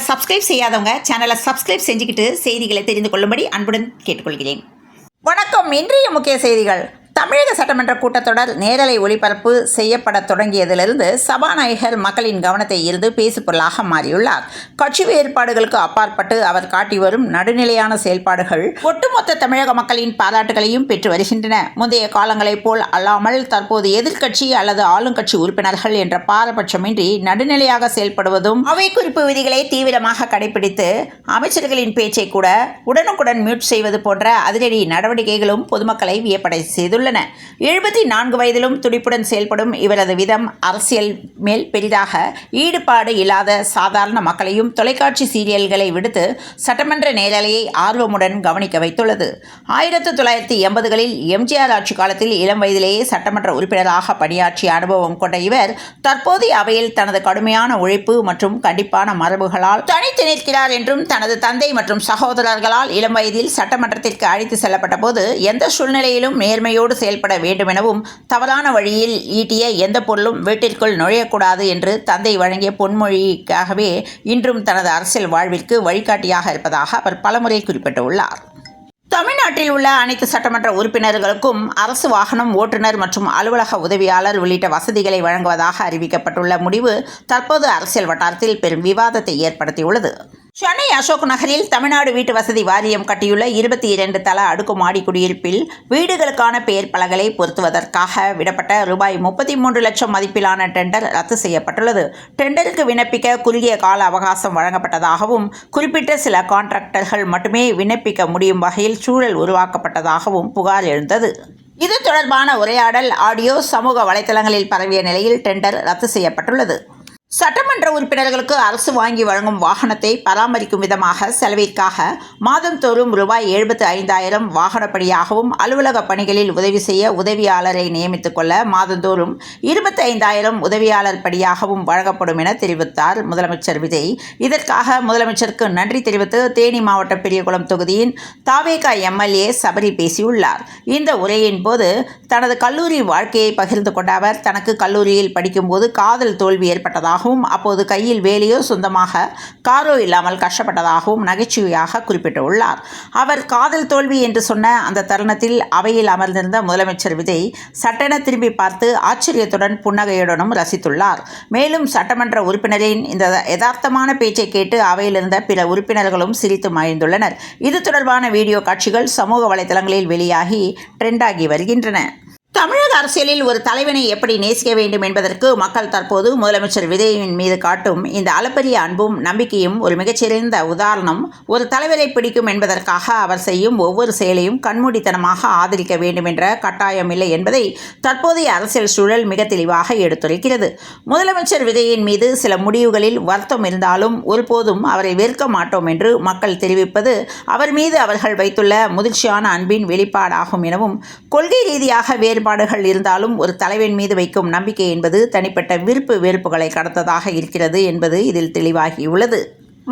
சேனலை சப்ஸ்கிரைப் செய்யாதவங்க சேனலை சப்ஸ்கிரைப் செஞ்சுக்கிட்டு செய்திகளை தெரிந்து கொள்ளும்படி அன்புடன் கேட்டுக்கொள்கிறேன். வணக்கம். இன்றைய முக்கிய செய்திகள். தமிழக சட்டமன்ற கூட்டத்தொடர் நேரலை ஒளிபரப்பு செய்யப்பட தொடங்கியதிலிருந்து சபாநாயகர் மக்களின் கவனத்தை ஈர்த்து பேசுபொருளாக மாறியுள்ளார். கட்சி வேறுபாடுகளுக்கு அப்பாற்பட்டு அவர் காட்டி வரும் நடுநிலையான செயல்பாடுகள் ஒட்டுமொத்த தமிழக மக்களின் பாராட்டுகளையும் பெற்று வருகின்றன. முந்தைய காலங்களைப் போல் அல்லாமல் தற்போது எதிர்க்கட்சி அல்லது ஆளுங்கட்சி உறுப்பினர்கள் என்ற பாரபட்சமின்றி நடுநிலையாக செயல்படுவதும், அவை குறிப்பு விதிகளை தீவிரமாக கடைபிடித்து அமைச்சர்களின் பேச்சை கூட உடனுக்குடன் மியூட் செய்வது போன்ற அதிரடி நடவடிக்கைகளும் பொதுமக்களை வியப்படை செய்துள்ளன. 74 வயதிலும் துடிப்புடன் செயல்படும் இவரது விதம் அரசியல் மேல் பெரிதாக ஈடுபாடு இல்லாத சாதாரண மக்களையும் தொலைக்காட்சி சீரியல்களை விடுத்து சட்டமன்ற நேரலையை ஆர்வமுடன் கவனிக்க வைத்துள்ளது. 1980களில் எம்ஜிஆர் ஆட்சி காலத்தில் இளம் வயதிலேயே சட்டமன்ற உறுப்பினராக பணியாற்றிய அனுபவம் கொண்ட இவர் தற்போதைய அவையில் தனது கடுமையான உழைப்பு மற்றும் கண்டிப்பான மரபுகளால் தனித்து நிற்கிறார் என்றும், தனது தந்தை மற்றும் சகோதரர்களால் இளம் வயதில் சட்டமன்றத்திற்கு அழைத்து செல்லப்பட்ட போது எந்த சூழ்நிலையிலும் நேர்மையோடு செயல்பட வேண்டும் எனவும், தவறான வழியில் ஈட்டிய எந்த பொருளும் வீட்டிற்குள் நுழையக்கூடாது என்று தந்தை வழங்கிய பொன்மொழிக்காகவே இன்றும் தனது அரசியல் வாழ்விற்கு வழிகாட்டியாக இருப்பதாக அவர் பலமுறை குறிப்பிட்டுள்ளார். தமிழ்நாட்டில் உள்ள அனைத்து சட்டமன்ற உறுப்பினர்களுக்கும் அரசு வாகனம், ஓட்டுநர் மற்றும் அலுவலக உதவியாளர் உள்ளிட்ட வசதிகளை வழங்குவதாக அறிவிக்கப்பட்டுள்ள முடிவு தற்போது அரசியல் வட்டாரத்தில் பெரும் விவாதத்தை ஏற்படுத்தியுள்ளது. சென்னை அசோக் நகரில் தமிழ்நாடு வீட்டு வசதி வாரியம் கட்டியுள்ள 22 தள அடுக்குமாடி குடியிருப்பில் வீடுகளுக்கான பெயர் பலகை பொருத்துவதற்காக விடப்பட்ட ரூபாய் 33 லட்சம் மதிப்பிலான டெண்டர் ரத்து செய்யப்பட்டுள்ளது. டெண்டருக்கு விண்ணப்பிக்க குறுகிய கால அவகாசம் வழங்கப்பட்டதாகவும், குறிப்பிட்ட சில கான்ட்ராக்டர்கள் மட்டுமே விண்ணப்பிக்க முடியும் வகையில் சூழல் உருவாக்கப்பட்டதாகவும் புகார் எழுந்தது. இது தொடர்பான உரையாடல் ஆடியோ சமூக வலைதளங்களில் பரவிய நிலையில் டெண்டர் ரத்து செய்யப்பட்டுள்ளது. சட்டமன்ற உறுப்பினர்களுக்கு அரசு வாங்கி வழங்கும் வாகனத்தை பராமரிக்கும் விதமாக செலவிற்காக மாதந்தோறும் ரூபாய் 75,000 வாகனப்படியாகவும், அலுவலக பணிகளில் உதவி செய்ய உதவியாளரை நியமித்துக் கொள்ள மாதந்தோறும் 25,000 உதவியாளர் படியாகவும் வழங்கப்படும் என தெரிவித்தார் முதலமைச்சர் விஜய். இதற்காக முதலமைச்சருக்கு நன்றி தெரிவித்து தேனி மாவட்டம் பெரியகுளம் தொகுதியின் தாவேகா எம்எல்ஏ சபரி பேசியுள்ளார். இந்த உரையின் போது தனது கல்லூரி வாழ்க்கையை பகிர்ந்து கொண்ட அவர், தனக்கு கல்லூரியில் படிக்கும்போது காதல் தோல்வி ஏற்பட்டதாக, அப்போது கையில் வேலையோ சொந்தமாக காரோ இல்லாமல் கஷ்டப்பட்டதாகவும் நகைச்சுவையாக குறிப்பிட்டுள்ளார். அவர் காதல் தோல்வி என்று சொன்ன அந்த தருணத்தில் அவையில் அமர்ந்திருந்த முதலமைச்சர் விஜய் சட்டென திரும்பி பார்த்து ஆச்சரியத்துடன் புன்னகையுடனும் ரசித்துள்ளார். மேலும் சட்டமன்ற உறுப்பினரின் இந்த யதார்த்தமான பேச்சை கேட்டு அவையில் இருந்த பிற உறுப்பினர்களும் சிரித்து மகிழ்ந்துள்ளனர். இது தொடர்பான வீடியோ காட்சிகள் சமூக வலைதளங்களில் வெளியாகி ட்ரெண்டாகி வருகின்றன. தமிழக அரசியலில் ஒரு தலைவனை எப்படி நேசிக்க வேண்டும் என்பதற்கு மக்கள் தற்போது முதலமைச்சர் விஜயின் மீது காட்டும் இந்த அளப்பரிய அன்பும் நம்பிக்கையும் ஒரு மிகச்சிறந்த உதாரணம். ஒரு தலைவரை பிடிக்கும் என்பதற்காக அவர் செய்யும் ஒவ்வொரு செயலையும் கண்மூடித்தனமாக ஆதரிக்க வேண்டும் என்ற கட்டாயம் இல்லை என்பதை தற்போதைய அரசியல் சூழல் மிக தெளிவாக எடுத்துரைக்கிறது. முதலமைச்சர் விஜயின் மீது சில முடிவுகளில் வருத்தம் இருந்தாலும் ஒருபோதும் அவரை வெறுக்க மாட்டோம் என்று மக்கள் தெரிவிப்பது அவர் மீது அவர்கள் வைத்துள்ள முதிர்ச்சியான அன்பின் வெளிப்பாடாகும் எனவும், கொள்கை ரீதியாக வேறுபாடுகள் இருந்தாலும் ஒரு தலைவன் மீது வைக்கும் நம்பிக்கை என்பது தனிப்பட்ட விருப்பு வெறுப்புகளை கடந்ததாக இருக்கிறது என்பது இதில் தெளிவாகியுள்ளது.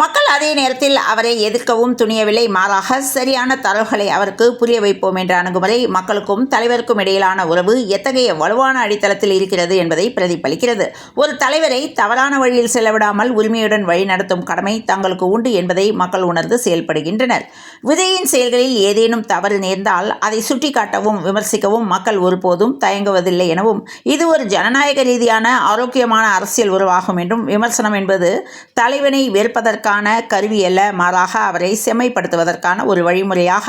மக்கள் அதே நேரத்தில் அவரை எதிர்க்கவும் துணியவில்லை. மாறாக சரியான தரவுகளை அவருக்கு புரிய வைப்போம் என்ற அணுகுமுறை மக்களுக்கும் தலைவருக்கும் இடையிலான உறவு எத்தகைய வலுவான அடித்தளத்தில் இருக்கிறது என்பதை பிரதிபலிக்கிறது. ஒரு தலைவரை தவறான வழியில் செல்லவிடாமல் உரிமையுடன் வழிநடத்தும் கடமை தங்களுக்கு உண்டு என்பதை மக்கள் உணர்ந்து செயல்படுகின்றனர். விஜயின் செயல்களில் ஏதேனும் தவறு நேர்ந்தால் அதை சுட்டிக்காட்டவும் விமர்சிக்கவும் மக்கள் ஒருபோதும் தயங்குவதில்லை எனவும், இது ஒரு ஜனநாயக ரீதியான ஆரோக்கியமான அரசியல் உறவாகும் என்றும், விமர்சனம் என்பது தலைவனை வெறுப்பதற்கான கருவி அல்ல, மாறாக அவரை செம்மைப்படுத்துவதற்கான ஒரு வழிமுறையாக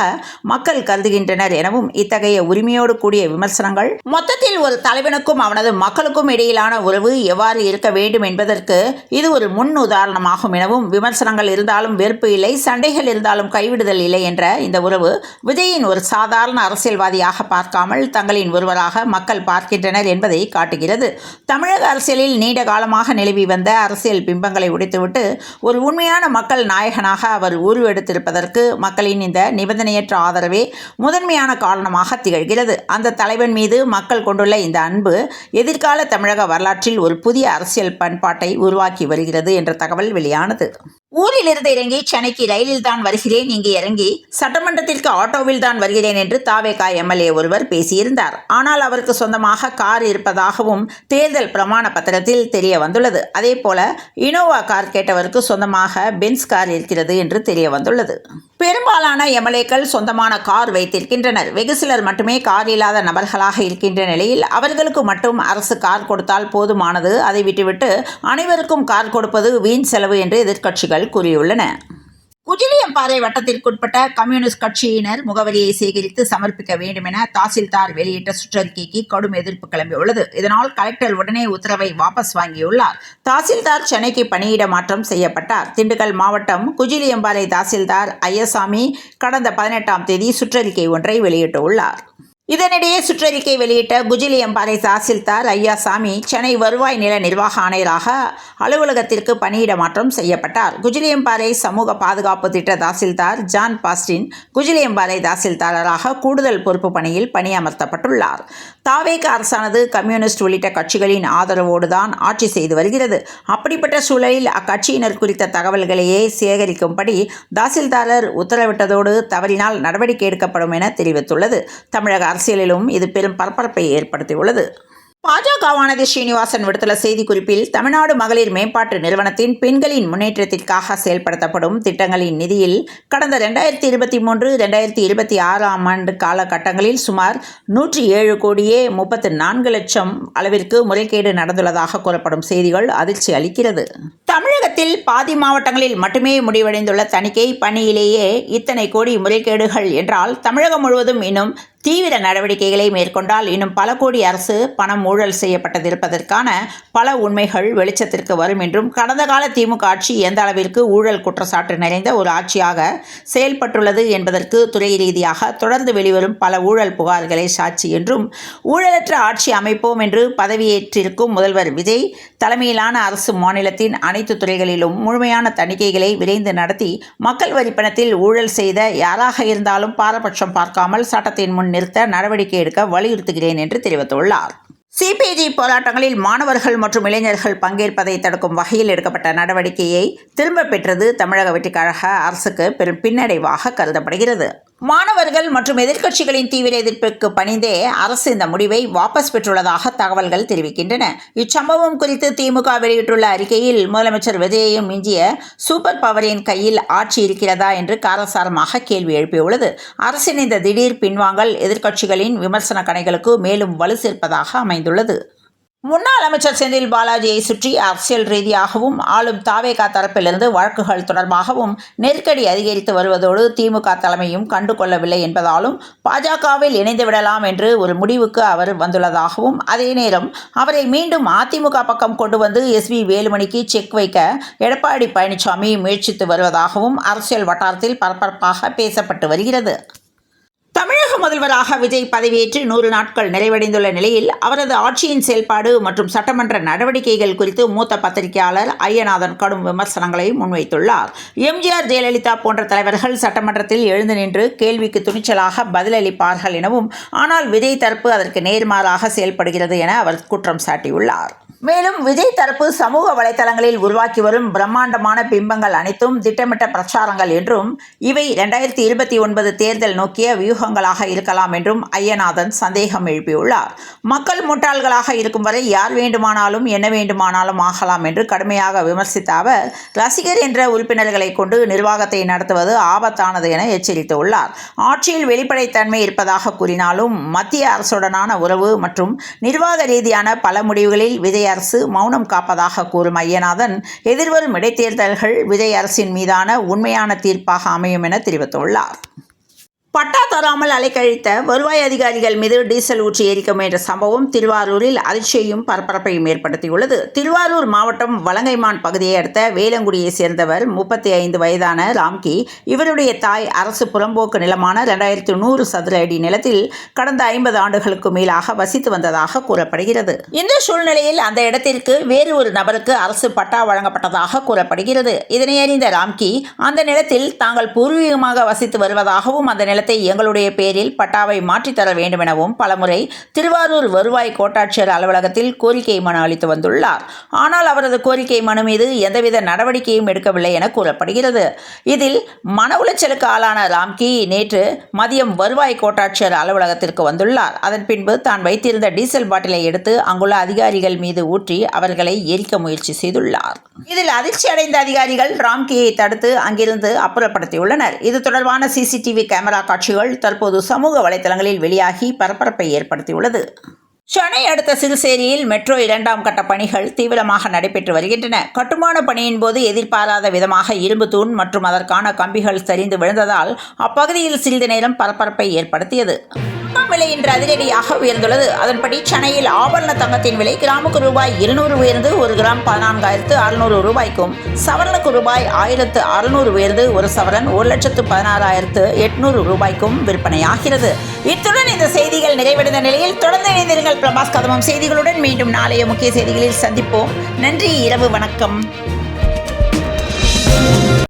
மக்கள் கருதுகின்றனர் எனவும், இத்தகைய உரிமையோடு கூடிய விமர்சனங்கள் மொத்தத்தில் ஒரு தலைவனுக்கும் அவனது மக்களுக்கும் இடையிலான உறவு எவ்வாறு இருக்க வேண்டும் என்பதற்கு இது ஒரு முன் உதாரணமாகும் எனவும், விமர்சனங்கள் இருந்தாலும் வெறுப்பு இல்லை, சண்டைகள் இருந்தாலும் கைவிடுதல் இல்லை என்ற இந்த உறவு விஜயின் ஒரு சாதாரண அரசியல்வாதியாக பார்க்காமல் தங்களின் ஒருவராக மக்கள் பார்க்கின்றனர் என்பதை காட்டுகிறது. தமிழக அரசியலில் நீண்ட காலமாக நிலவி வந்த அரசியல் பிம்பங்களை உடைத்துவிட்டு ஒரு உண்மையான மக்கள் நாயகனாக அவர் உருவெடுத்திருப்பதற்கு மக்களின் இந்த நிபந்தனையற்ற ஆதரவே முதன்மையான காரணமாக திகழ்கிறது. அந்த தலைவன் மீது மக்கள் கொண்டுள்ள இந்த அன்பு எதிர்கால தமிழக வரலாற்றில் ஒரு புதிய அரசியல் பண்பாட்டை உருவாக்கி வருகிறது என்ற தகவல் வெளியானது. ஊரிலிருந்து இறங்கி சென்னைக்கு ரயிலில் தான் வருகிறேன், இங்கு இறங்கி சட்டமன்றத்திற்கு ஆட்டோவில் தான் வருகிறேன் என்று தாவேகா எம்எல்ஏ ஒருவர் பேசியிருந்தார். ஆனால் அவருக்கு சொந்தமாக கார் இருப்பதாகவும் தேர்தல் பிரமாண பத்திரத்தில் தெரிய வந்துள்ளது. அதேபோல இனோவா கார் கேட்டவருக்கு சொந்தமாக பென்ஸ் கார் இருக்கிறது என்று தெரிய வந்துள்ளது. பெரும்பாலான எம்எல்ஏக்கள் சொந்தமான கார் வைத்திருக்கின்றனர். வெகு சிலர் மட்டுமே கார் இல்லாத நபர்களாக இருக்கின்ற நிலையில் அவர்களுக்கு மட்டும் அரசு கார் கொடுத்தால் போதுமானது, அதை விட்டுவிட்டு அனைவருக்கும் கார் கொடுப்பது வீண் செலவு என்று எதிர்க்கட்சிகள் கூறியுள்ளன. குஜிலியம்பாறை வட்டத்திற்குட்பட்ட கம்யூனிஸ்ட் கட்சியினர் முகவரியை சேகரித்து சமர்ப்பிக்க வேண்டும் என தாசில்தார் வெளியிட்ட சுற்றறிக்கைக்கு கடும் எதிர்ப்பு கிளம்பியுள்ளது. இதனால் கலெக்டர் உடனே உத்தரவை வாபஸ் வாங்கியுள்ளார். தாசில்தார் சென்னைக்கு பணியிட மாற்றம் செய்யப்பட்டார். திண்டுக்கல் மாவட்டம் குஜிலியம்பாறை தாசில்தார் ஐயசாமி கடந்த 18ஆம் தேதி சுற்றறிக்கை ஒன்றை வெளியிட்டுள்ளார். இதனிடையே சுற்றறிக்கை வெளியிட்ட குஜிலியம்பாறை தாசில்தார் ஐயாசாமி சென்னை வருவாய் நில நிர்வாக ஆணையராக அலுவலகத்திற்கு பணியிட மாற்றம் செய்யப்பட்டார். குஜிலியம்பாறை சமூக பாதுகாப்பு திட்ட தாசில்தார் ஜான் பாஸ்டின் குஜிலியம்பாறை தாசில்தாராக கூடுதல் பொறுப்பு பணியில் பணியமர்த்தப்பட்டுள்ளார். தாவேகா அரசானது கம்யூனிஸ்ட் உள்ளிட்ட கட்சிகளின் ஆதரவோடு தான் ஆட்சி செய்து வருகிறது. அப்படிப்பட்ட சூழலில் அக்கட்சியினர் குறித்த தகவல்களையே சேகரிக்கும்படி தாசில்தாரர் உத்தரவிட்டதோடு தவறினால் நடவடிக்கை எடுக்கப்படும் என தெரிவித்துள்ளது. தமிழக அரசியலிலும் இது பெரும் பரபரப்பை ஏற்படுத்தியுள்ளது. பாஜகவானது ஸ்ரீனிவாசன் விடுத்துள்ள செய்திக்குறிப்பில், தமிழ்நாடு மகளிர் மேம்பாட்டு நிறுவனத்தின் பெண்களின் முன்னேற்றத்திற்காக செயல்படுத்தப்படும் திட்டங்களின் நிதியில் கடந்த 2023-2026 ஆண்டு காலகட்டங்களில் சுமார் 107 கோடியே 34 லட்சம் அளவிற்கு முறைகேடு நடந்துள்ளதாக கூறப்படும் செய்திகள் அதிர்ச்சி அளிக்கிறது. தமிழகத்தில் பாதி மாவட்டங்களில் மட்டுமே முடிவடைந்துள்ள தணிக்கை பணியிலேயே இத்தனை கோடி முறைகேடுகள் என்றால், தமிழகம் முழுவதும் இன்னும் தீவிர நடவடிக்கைகளை மேற்கொண்டால் இன்னும் பல கோடி அரசு பணம் ஊழல் செய்யப்பட்டிருப்பதற்கான பல உண்மைகள் வெளிச்சத்திற்கு வரும் என்றும், கடந்த கால திமுக ஆட்சி எந்த அளவிற்கு ஊழல் குற்றச்சாட்டு நிறைந்த ஒரு ஆட்சியாக செயல்பட்டுள்ளது என்பதற்கு துறை ரீதியாக தொடர்ந்து வெளிவரும் பல ஊழல் புகார்களை சாட்சி என்றும், ஊழலற்ற ஆட்சி அமைப்போம் என்று பதவியேற்றிருக்கும் முதல்வர் விஜய் தலைமையிலான அரசு மாநிலத்தின் அனைத்து துறைகளிலும் முழுமையான தணிக்கைகளை விரைந்து நடத்தி மக்கள் வரிப்பணத்தில் ஊழல் செய்த யாராக இருந்தாலும் பாரபட்சம் பார்க்காமல் சட்டத்தின் முன் நிறுத்த நடவடிக்கை எடுக்க வலியுறுத்துகிறேன் என்று தெரிவித்துள்ளார். சிபிஜி போராட்டங்களில் மாணவர்கள் மற்றும் இளைஞர்கள் பங்கேற்பதை தடுக்கும் வகையில் எடுக்கப்பட்ட நடவடிக்கையை திரும்ப பெற்றது தமிழக வெற்றிக் கழக அரசுக்கு பெரும் பின்னடைவாக கருதப்படுகிறது. மாணவர்கள் மற்றும் எதிர்க்கட்சிகளின் தீவிர எதிர்ப்பிற்கு பணிந்தே அரசு இந்த முடிவை வாபஸ் பெற்றுள்ளதாக தகவல்கள் தெரிவிக்கின்றன. இச்சம்பவம் குறித்து திமுக வெளியிட்டுள்ள அறிக்கையில், முதலமைச்சர் விஜயையும் மிஞ்சிய சூப்பர் பவரின் கையில் ஆட்சி இருக்கிறதா என்று காரசாரமாக கேள்வி எழுப்பியுள்ளது. அரசின் இந்த திடீர் பின்வாங்கல் எதிர்க்கட்சிகளின் விமர்சன கணைகளுக்கு மேலும் வலு சேர்ப்பதாக அமைந்துள்ளது. முன்னாள் அமைச்சர் செந்தில் பாலாஜியை சுற்றி அரசியல் ரீதியாகவும் ஆளும் தாவேகா தரப்பிலிருந்து வழக்குகள் தொடர்பாகவும் நெருக்கடி அதிகரித்து வருவதோடு திமுக தலைமையும் கண்டுகொள்ளவில்லை என்பதாலும் பாஜகவில் இணைந்துவிடலாம் என்று ஒரு முடிவுக்கு அவர் வந்துள்ளதாகவும், அதே நேரம் அவரை மீண்டும் அதிமுக பக்கம் கொண்டு வந்து எஸ்பி வேலுமணிக்கு செக் வைக்க எடப்பாடி பழனிசாமி முயற்சித்து வருவதாகவும் அரசியல் வட்டாரத்தில் பரபரப்பாக பேசப்பட்டு வருகிறது. தமிழக முதல்வராக விஜய் பதவியேற்று 100 நாட்கள் நிறைவடைந்துள்ள நிலையில் அவரது ஆட்சியின் செயல்பாடு மற்றும் சட்டமன்ற நடவடிக்கைகள் குறித்து மூத்த பத்திரிகையாளர் ஐயநாதன் கடும் விமர்சனங்களை முன்வைத்துள்ளார். எம்ஜிஆர், ஜெயலலிதா போன்ற தலைவர்கள் சட்டமன்றத்தில் எழுந்து நின்று கேள்விக்கு துணிச்சலாக பதிலளிப்பார்கள் எனவும், ஆனால் விஜய் தரப்பு அதற்கு நேர்மாறாக செயல்படுகிறது என அவர் குற்றம் சாட்டியுள்ளார். மேலும் விஜய் தரப்பு சமூக வலைதளங்களில் உருவாக்கி வரும் பிரம்மாண்டமான பிம்பங்கள் அனைத்தும் திட்டமிட்ட பிரச்சாரங்கள் என்றும், இவை 2029 தேர்தல் நோக்கிய வியூகங்களாக இருக்கலாம் என்றும் ஐயநாதன் சந்தேகம் எழுப்பியுள்ளார். மக்கள் முட்டாள்களாக இருக்கும் வரை யார் வேண்டுமானாலும் என்ன வேண்டுமானாலும் ஆகலாம் என்று கடுமையாக விமர்சித்த அவர், ரசிகர் என்ற உறுப்பினர்களை கொண்டு நிர்வாகத்தை நடத்துவது ஆபத்தானது என எச்சரித்துள்ளார். ஆட்சியில் வெளிப்படைத்தன்மை இருப்பதாக கூறினாலும் மத்திய அரசுடனான உறவு மற்றும் நிர்வாக ரீதியான பல முடிவுகளில் விஜய் அரசு மௌனம் காப்பதாக கூறும் ஐயநாதன், எதிர்வரும் இடைத்தேர்தல்கள் விஜய் அரசின் மீதான உண்மையான தீர்ப்பாக அமையும் என தெரிவித்துள்ளார். பட்டா தராமல் அலைக்கழித்த வருவாய் அதிகாரிகள் மீது டீசல் ஊற்றி எரிக்க முயன்ற சம்பவம் திருவாரூரில் அதிர்ச்சியையும் பரபரப்பையும் ஏற்படுத்தியுள்ளது. திருவாரூர் மாவட்டம் வலங்கைமான் பகுதியை அடுத்த வேலங்குடியை சேர்ந்தவர் 35 வயதான ராம்கி. இவருடைய தாய் அரசு புறம்போக்கு நிலமான 2100 சதுர அடி நிலத்தில் கடந்த 50 ஆண்டுகளுக்கு மேலாக வசித்து வந்ததாக கூறப்படுகிறது. இந்த சூழ்நிலையில் அந்த இடத்திற்கு வேறு ஒரு நபருக்கு அரசு பட்டா வழங்கப்பட்டதாக கூறப்படுகிறது. இதனை அறிந்த ராம்கி அந்த நிலத்தில் தாங்கள் பூர்வீகமாக வசித்து வருவதாகவும், அந்த நிலத்தில் இடத்தை எங்களுடைய பேரில் பட்டாவை மாற்றித்தர வேண்டுமெனவும் பலமுறை திருவாரூர் வருவாய் கோட்டாட்சியர் அலுவலகத்தில் கோரிக்கை மனு அளித்து வந்துள்ளார். ஆனால் அவரது கோரிக்கை மனு மீது எந்தவித நடவடிக்கையும் எடுக்கவில்லை என கூறப்படுகிறது. இதில் மன உளைச்சலுக்கு ஆளான ராம்கி நேற்று மதியம் வருவாய் கோட்டாட்சியர் அலுவலகத்திற்கு வந்துள்ளார். அதன் பின்பு தான் வைத்திருந்த டீசல் பாட்டிலை எடுத்து அங்குள்ள அதிகாரிகள் மீது ஊற்றி அவர்களை எரிக்க முயற்சி செய்துள்ளார். இதில் அதிர்ச்சி அடைந்த அதிகாரிகள் ராம்கியை தடுத்து அங்கிருந்து அப்புறப்படுத்தியுள்ளனர். இது தொடர்பான சிசிடிவி கேமரா காட்சிகள் தற்போது சமூக வலைதளங்களில் வெளியாகி பரபரப்பை ஏற்படுத்தியுள்ளது. சென்னை அடுத்த சிறுசேரியில் மெட்ரோ 2ஆம் கட்ட பணிகள் தீவிரமாக நடைபெற்று வருகின்றன. கட்டுமான பணியின் போது எதிர்பாராத விதமாக இரும்பு தூண் மற்றும் அதற்கான கம்பிகள் சரிந்து விழுந்ததால் அப்பகுதியில் சிறிது நேரம் பரபரப்பை ஏற்படுத்தியது. விலை இன்று அதிரடியாக உயர்ந்துள்ளது. அதன்படி சென்னையில் ஆபரண தங்கத்தின் விலை கிராமுக்கு ரூபாய் 200 உயர்ந்து 1 கிராம் 14,600 ரூபாய்க்கும், சவரனுக்கு ரூபாய் 1,600 உயர்ந்து ஒரு சவரன் 1,16,800 ரூபாய்க்கும் விற்பனையாகிறது. இத்துடன் இந்த செய்திகள் நிறைவடைந்த நிலையில் தொடர்ந்து இணைந்திருங்கள் பிரபாஸ் கதமம் செய்திகளுடன். மீண்டும் நாளைய முக்கிய செய்திகளில் சந்திப்போம். நன்றி. இரவு வணக்கம்.